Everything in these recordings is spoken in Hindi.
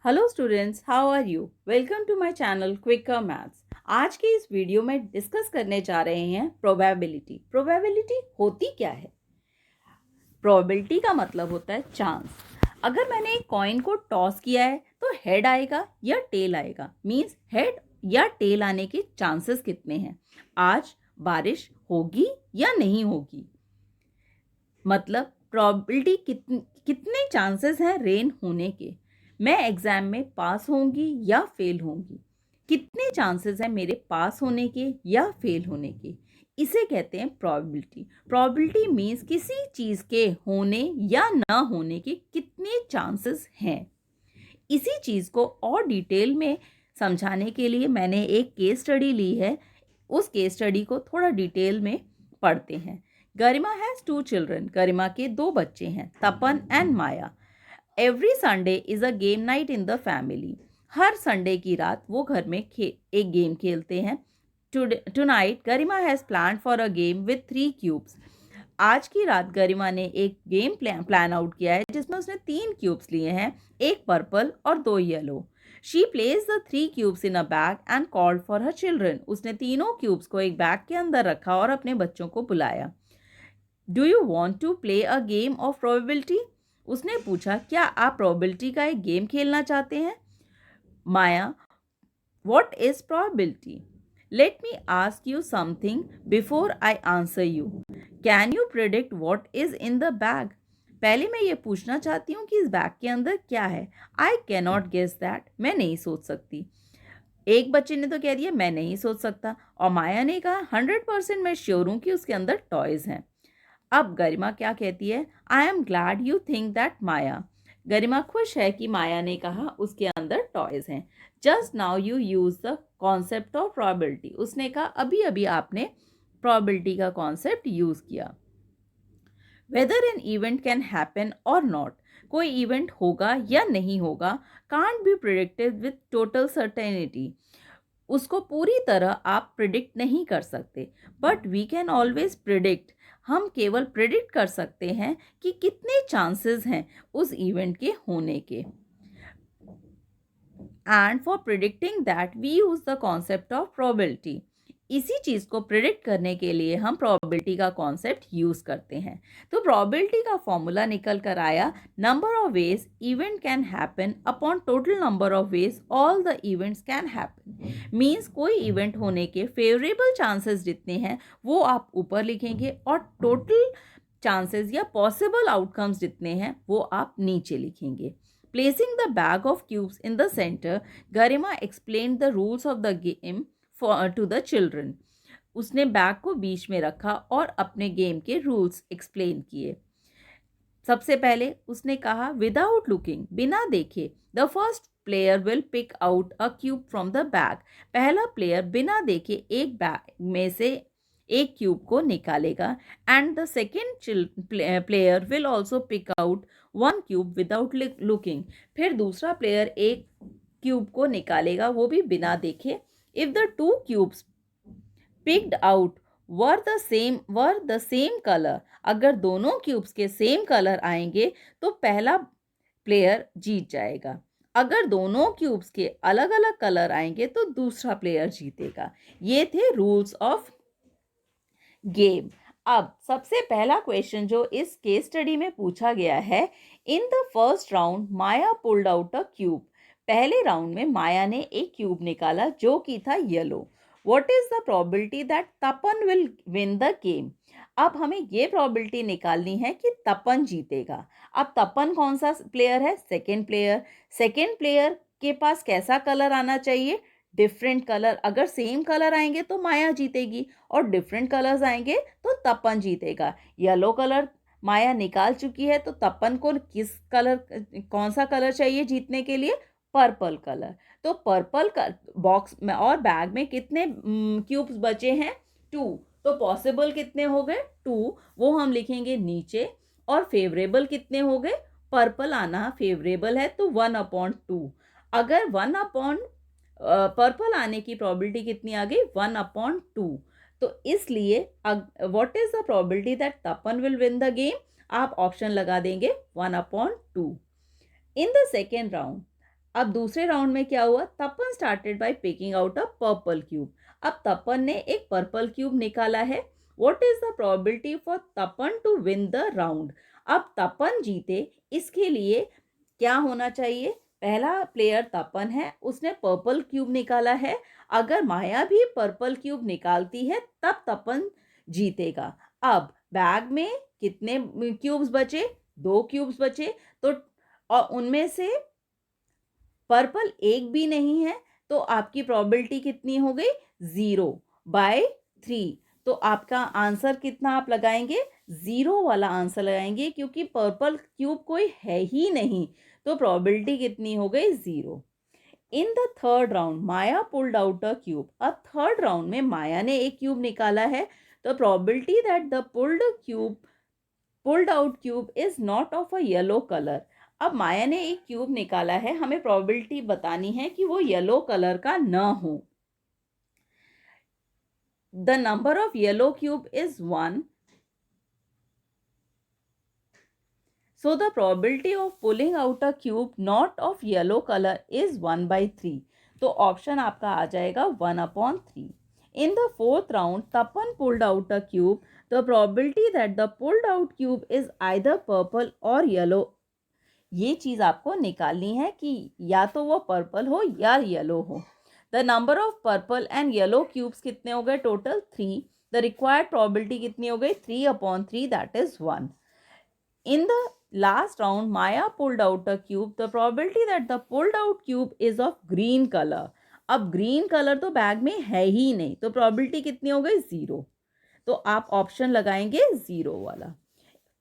Hello students, how are you? Welcome to my channel quicker maths. आज के इस वीडियो में डिस्कस करने जा रहे हैं प्रोबेबिलिटी। प्रोबेबिलिटी होती क्या है? प्रोबेबिलिटी का मतलब होता है चांस। अगर मैंने एक कॉइन को टॉस किया है तो हेड आएगा या टेल आएगा, मीन्स हेड या टेल आने के चांसेस कितने हैं। आज बारिश होगी या नहीं होगी, मतलब प्रोबेबिलिटी कितने चांसेस हैं रेन होने के। मैं एग्जाम में पास होंगी या फेल होंगी, कितने चांसेस हैं मेरे पास होने के या फेल होने के। इसे कहते हैं प्रोबेबिलिटी। प्रोबेबिलिटी मीन्स किसी चीज़ के होने या ना होने के कितने चांसेस हैं। इसी चीज़ को और डिटेल में समझाने के लिए मैंने एक केस स्टडी ली है। उस केस स्टडी को थोड़ा डिटेल में पढ़ते हैं। गरिमा हैज़ 2 चिल्ड्रन। गरिमा के 2 बच्चे हैं, Tapan and Maya. Every Sunday is a game night in the family. हर संडे की रात वो घर में एक गेम खेलते हैं। Tonight Garima has plan for a game with 3 cubes. आज की रात गरिमा ने एक गेम प्लान आउट किया है जिसमें उसने 3 क्यूब्स लिए हैं, एक पर्पल और 2 yellow. She place the 3 cubes in a bag and called for her children. उसने तीनों क्यूब्स को एक बैग के अंदर रखा और अपने बच्चों को बुलाया। Do you want to play a game of probability? उसने पूछा, क्या आप प्रोबेबिलिटी का एक गेम खेलना चाहते हैं? माया, what is probability? Let me ask you something before I answer you. Can you predict what is in the bag? पहले मैं ये पूछना चाहती हूँ कि इस बैग के अंदर क्या है। I cannot guess that. मैं नहीं सोच सकती। एक बच्चे ने तो कह दिया मैं नहीं सोच सकता, और माया ने कहा 100% मैं श्योर हूँ कि उसके अंदर टॉयज हैं। अब गरिमा क्या कहती है? I am glad you think that Maya. Garima खुश है कि माया ने कहा उसके अंदर टॉयज हैं। Just now you use the concept of probability. उसने कहा अभी अभी आपने प्रोबेबिलिटी का कॉन्सेप्ट यूज किया। Whether an event can happen or not. कोई इवेंट होगा या नहीं होगा, can't be predicted with total certainty. उसको पूरी तरह आप प्रिडिक्ट नहीं कर सकते, but we can always predict. हम केवल प्रिडिक्ट कर सकते हैं कि कितने चांसेस हैं उस इवेंट के होने के। And for predicting that we use the concept of probability. इसी चीज़ को प्रिडिक्ट करने के लिए हम प्रोबेबिलिटी का कॉन्सेप्ट यूज़ करते हैं। तो प्रोबेबिलिटी का फॉर्मूला निकल कर आया, number of ways event can happen upon total number of ways all the events can happen. Means कोई इवेंट होने के फेवरेबल चांसेस जितने हैं वो आप ऊपर लिखेंगे, और टोटल चांसेस या पॉसिबल आउटकम्स जितने हैं वो आप नीचे लिखेंगे। Placing the bag of cubes in the center, Garima explained the rules of the game to the children. उसने बैग को बीच में रखा और अपने गेम के रूल्स एक्सप्लेन किए। सबसे पहले उसने कहा, विदाउट लुकिंग, बिना देखे, the first player will pick out a cube from the bag. पहला प्लेयर बिना देखे एक बैग में से एक क्यूब को निकालेगा, and the second player will also pick out 1 cube without looking. फिर दूसरा प्लेयर एक क्यूब को निकालेगा, वो भी बिना देखे। If the 2 cubes picked out were the same colour, अगर दोनों क्यूब्स के सेम कलर आएंगे तो पहला प्लेयर जीत जाएगा। अगर दोनों क्यूब्स के अलग अलग कलर आएंगे तो दूसरा प्लेयर जीतेगा। ये थे रूल्स ऑफ गेम। अब सबसे पहला क्वेश्चन जो इस केस स्टडी में पूछा गया है, in the first round Maya pulled out a cube. पहले राउंड में माया ने एक क्यूब निकाला जो कि था yellow. What is the probability that Tapan will win the game? अब हमें ये प्रोबेबिलिटी निकालनी है कि तपन जीतेगा। अब तपन कौन सा प्लेयर है? Second player. सेकेंड प्लेयर के पास कैसा कलर आना चाहिए? Different colour. अगर सेम कलर आएंगे तो माया जीतेगी, और डिफरेंट कलर्स आएंगे तो तपन जीतेगा। येलो कलर माया निकाल चुकी है, तो तपन को कौन सा कलर चाहिए जीतने के लिए? Purple colour. तो पर्पल बॉक्स में और बैग में कितने क्यूब्स बचे हैं? 2। तो पॉसिबल कितने हो गए? 2। वो हम लिखेंगे नीचे। और फेवरेबल कितने हो गए? पर्पल आना फेवरेबल है तो 1/2। अगर पर्पल आने की प्रोबेबिलिटी कितनी आ गई? 1/2। तो इसलिए what is the probability that Tapan will win the game? आप ऑप्शन लगा देंगे 1/2। इन द सेकेंड राउंड अब दूसरे राउंड में क्या हुआ, Tapan started by picking out a purple cube. अब तपन ने एक पर्पल क्यूब निकाला है। What is the probability for Tapan to win the round. अब तपन जीते इसके लिए क्या होना चाहिए, पहला प्लेयर तपन है, उसने पर्पल क्यूब निकाला है। अगर माया भी पर्पल क्यूब निकालती है तब तपन जीतेगा। अब बैग में कितने क्यूब्स बचे, 2 क्यूब्स बचे, तो और उनमें से पर्पल एक भी नहीं है, तो आपकी प्रोबेबिलिटी कितनी हो गई, 0/3। तो आपका आंसर कितना आप लगाएंगे, 0 वाला आंसर लगाएंगे, क्योंकि पर्पल क्यूब कोई है ही नहीं, तो प्रोबेबिलिटी कितनी हो गई, 0। In the third round Maya pulled out a cube. अब थर्ड राउंड में माया ने एक क्यूब निकाला है, तो probability that the pulled out cube is not of a yellow colour. अब माया ने एक क्यूब निकाला है, हमें प्रोबेबिलिटी बतानी है कि वो येलो कलर का न हो। The number of yellow cube is 1, so the probability of pulling out a cube not of yellow color is 1/3। तो ऑप्शन आपका आ जाएगा 1/3। In the fourth round, Tapan pulled out a cube. The probability that the pulled out cube is either purple or yellow, ये चीज़ आपको निकालनी है कि या तो वो पर्पल हो या येलो हो। The number of purple and yellow cubes कितने हो गए, टोटल 3। द रिक्वायर्ड प्रोबेबिलिटी कितनी हो गई, 3/3, that is 1। In the last round, Maya pulled out a cube. The probability that the pulled out cube is of green color. अब ग्रीन कलर तो बैग में है ही नहीं, तो प्रोबेबिलिटी कितनी हो गई, 0। तो आप ऑप्शन लगाएंगे 0 वाला।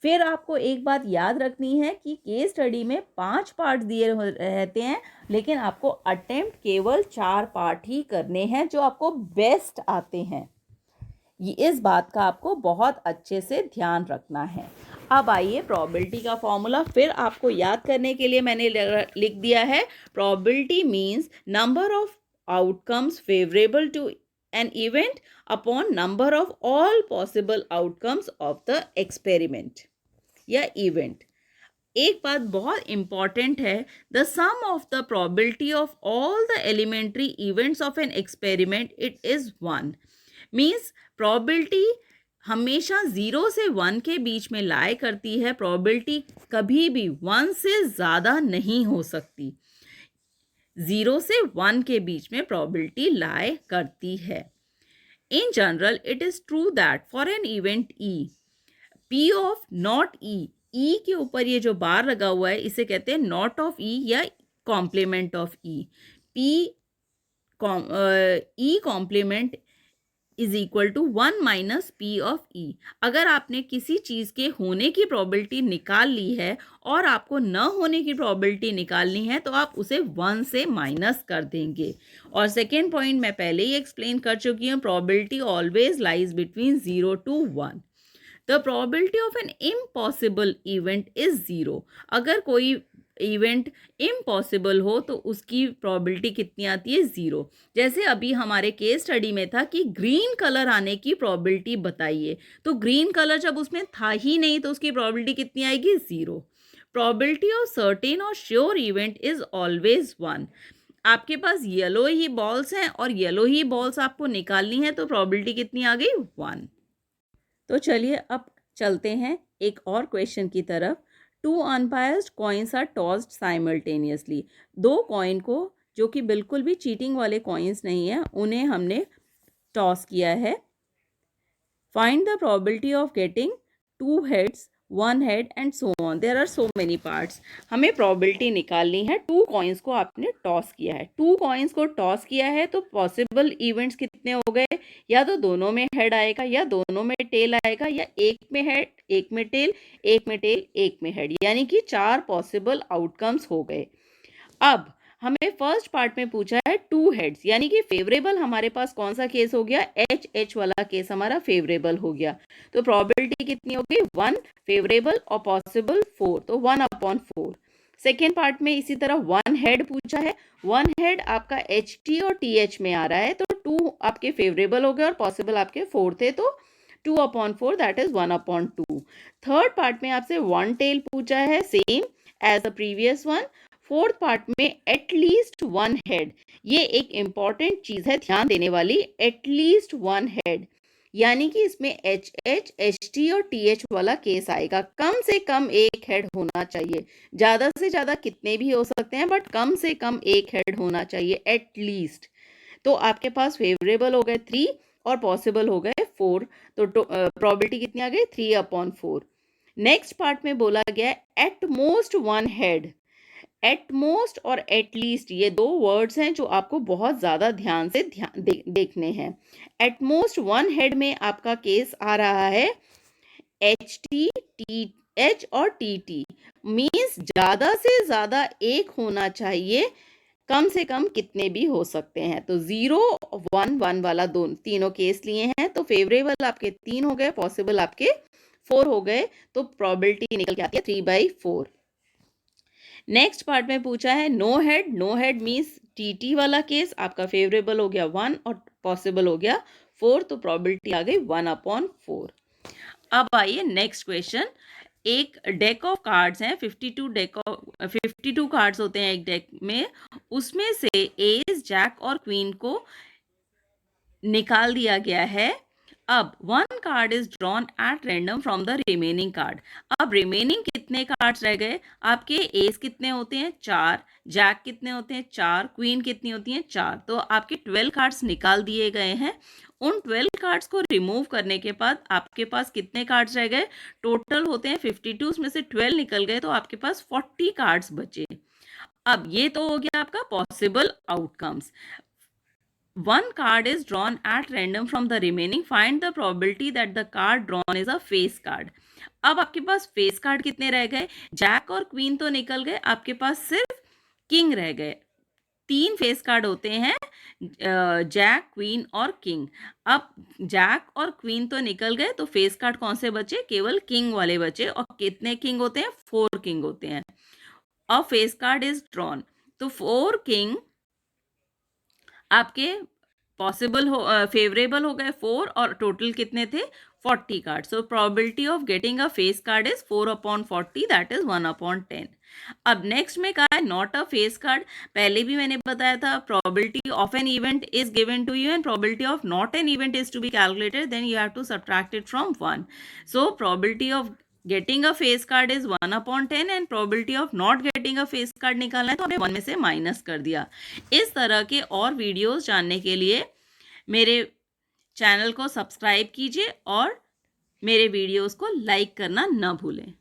फिर आपको एक बात याद रखनी है कि केस स्टडी में 5 पार्ट दिए रहते हैं, लेकिन आपको अटेम्प्ट केवल 4 पार्ट ही करने हैं जो आपको बेस्ट आते हैं। ये इस बात का आपको बहुत अच्छे से ध्यान रखना है। अब आइए प्रोबेबिलिटी का फॉर्मूला फिर आपको याद करने के लिए मैंने लिख दिया है। Probability means number of outcomes favourable to an event upon number of all possible outcomes of the experiment या इवेंट। एक बात बहुत इंपॉर्टेंट है, the sum of the probability of all the elementary events of an experiment it is 1। Means probability हमेशा 0 से 1 के बीच में लाई करती है। प्रोबेबिलिटी कभी भी 1 से ज़्यादा नहीं हो सकती। 0 से 1 के बीच में प्रोबेबिलिटी लाई करती है। In general it is true that for an event E P of not E के ऊपर ये जो बार लगा हुआ है इसे कहते हैं नॉट ऑफ ई या complement of E. P E complement is equal to 1 minus P of E. अगर आपने किसी चीज़ के होने की प्रोबेबिलिटी निकाल ली है और आपको न होने की प्रोबेबिलिटी निकालनी है तो आप उसे 1 से माइनस कर देंगे। और सेकेंड पॉइंट मैं पहले ही एक्सप्लेन कर चुकी हूँ, probability always lies between 0 to 1। The probability of an impossible event is 0। अगर कोई इवेंट इम्पॉसिबल हो तो उसकी प्रोबेबिलिटी कितनी आती है, 0। जैसे अभी हमारे केस स्टडी में था कि ग्रीन कलर आने की प्रोबेबिलिटी बताइए, तो ग्रीन कलर जब उसमें था ही नहीं तो उसकी प्रोबेबिलिटी कितनी आएगी, 0। प्रोबेबिलिटी ऑफ सर्टेन और श्योर इवेंट इज ऑलवेज 1। आपके पास येलो ही बॉल्स हैं और येलो ही बॉल्स आपको निकालनी है, तो प्रोबेबिलिटी कितनी आ गई, 1। तो चलिए अब चलते हैं एक और क्वेश्चन की तरफ। 2 unbiased coins are tossed simultaneously. 2 coin को जो कि बिल्कुल भी चीटिंग वाले कॉइन्स नहीं है उन्हें हमने टॉस किया है। Find the probability of getting 2 heads 1 head and so on. There are so many parts. हमें प्रोबेबिलिटी निकालनी है। 2 कॉइन्स को आपने टॉस किया है। 2 कॉइन्स को टॉस किया है तो पॉसिबल इवेंट्स कितने हो गए, या तो दोनों में हेड आएगा या दोनों में टेल आएगा, या एक में हेड एक में टेल, एक में टेल एक में हेड, यानी कि 4 पॉसिबल आउटकम्स हो गए। अब हमें फर्स्ट पार्ट में पूछा है 2 हेड्स, यानी कि फेवरेबल हमारे पास कौन सा केस हो गया, एच वाला केस हमारा फेवरेबल हो गया। तो प्रोबेबिलिटी कितनी हो गई, 1 फेवरेबल और पॉसिबल 4, तो 1/4। सेकेंड पार्ट में इसी तरह 1 हेड पूछा है। 1 हेड आपका एच टी और टी एच में आ रहा है, तो 2 आपके फेवरेबल हो गए और पॉसिबल आपके 4 थे, तो 2/4 दैट इज 1/2। थर्ड पार्ट में आपसे 1 टेल पूछा है, same as the previous one. Fourth part में एटलीस्ट वन हेड, ये एक इम्पॉर्टेंट चीज है ध्यान देने वाली, एटलीस्ट वन हेड, यानी कि इसमें एच एच एच टी और टी एच वाला केस आएगा। कम से कम एक हेड होना चाहिए, ज्यादा से ज्यादा कितने भी हो सकते हैं बट कम से कम एक हेड होना चाहिए एटलीस्ट। तो आपके पास फेवरेबल हो गए 3 और पॉसिबल हो गए 4, तो प्रोबेबिलिटी कितनी आ गई 3/4। नेक्स्ट पार्ट में बोला गया at most one head. At most और एटलीस्ट ये दो वर्ड्स हैं जो आपको बहुत ज्यादा ध्यान से देखने हैं। एट मोस्ट वन हेड में आपका केस आ रहा है एच टी, टी एच और टी टी, मीन्स ज्यादा से ज्यादा एक होना चाहिए, कम से कम कितने भी हो सकते हैं। तो 0 1 1 वाला तीनों केस लिए हैं, तो फेवरेबल आपके 3 हो गए, पॉसिबल आपके 4 हो गए, तो प्रोबेबिलिटी निकल के आती है 3/4। नेक्स्ट पार्ट में पूछा है no head. No head means TT वाला केस, आपका फेवरेबल हो गया 1 और पॉसिबल हो गया 4, तो प्रोबेबिलिटी आ गई 1/4। अब आइए नेक्स्ट क्वेश्चन। एक डेक ऑफ कार्ड्स हैं, 52 कार्ड्स होते हैं एक डेक में, उसमें से एस, जैक और क्वीन को निकाल दिया गया है। अब 1 card is drawn at random from the remaining card. अब रिमेनिंग कितने कार्ड्स रह गए आपके? एस कितने होते हैं? 4। जैक कितने होते हैं? 4। क्वीन कितनी होती हैं? 4। तो आपके 12 कार्ड्स निकाल दिए गए हैं। उन 12 कार्ड्स को रिमूव करने के बाद आपके पास कितने कार्ड्स रह गए? टोटल होते हैं 52, उसमें से 12 निकल गए, तो आपके पास 40 कार्ड्स बचे। अब ये तो हो गया आपका possible outcomes. 1 card is drawn at random from the remaining. Find the probability that the card drawn is a face card. अब आपके पास फेस कार्ड कितने रह गए? जैक और क्वीन तो निकल गए, आपके पास सिर्फ किंग रह गए। 3 फेस कार्ड होते हैं, जैक, क्वीन और किंग। अब जैक और क्वीन तो निकल गए, तो फेस कार्ड कौन से बचे? केवल किंग वाले बचे। और कितने किंग होते हैं? 4 किंग होते हैं। और फेस कार्ड इज ड्रॉन, तो 4 किंग आपके पॉसिबल हो फेवरेबल हो गए 4, और टोटल कितने थे? 40 card. So probability of getting a face card is 4/40, that is 1/10। अब नेक्स्ट में कहा है नॉट अ फेस कार्ड। पहले भी मैंने बताया था probability of an event is given to you and probability of not an event is to be calculated, then you have to subtract it from 1। So probability of getting a face card is 1/10 and probability of not getting a face card निकालना है, तो हमने 1 में से माइनस कर दिया। इस तरह के और वीडियोस जानने के लिए मेरे चैनल को सब्सक्राइब कीजिए और मेरे वीडियोस को लाइक करना न भूलें।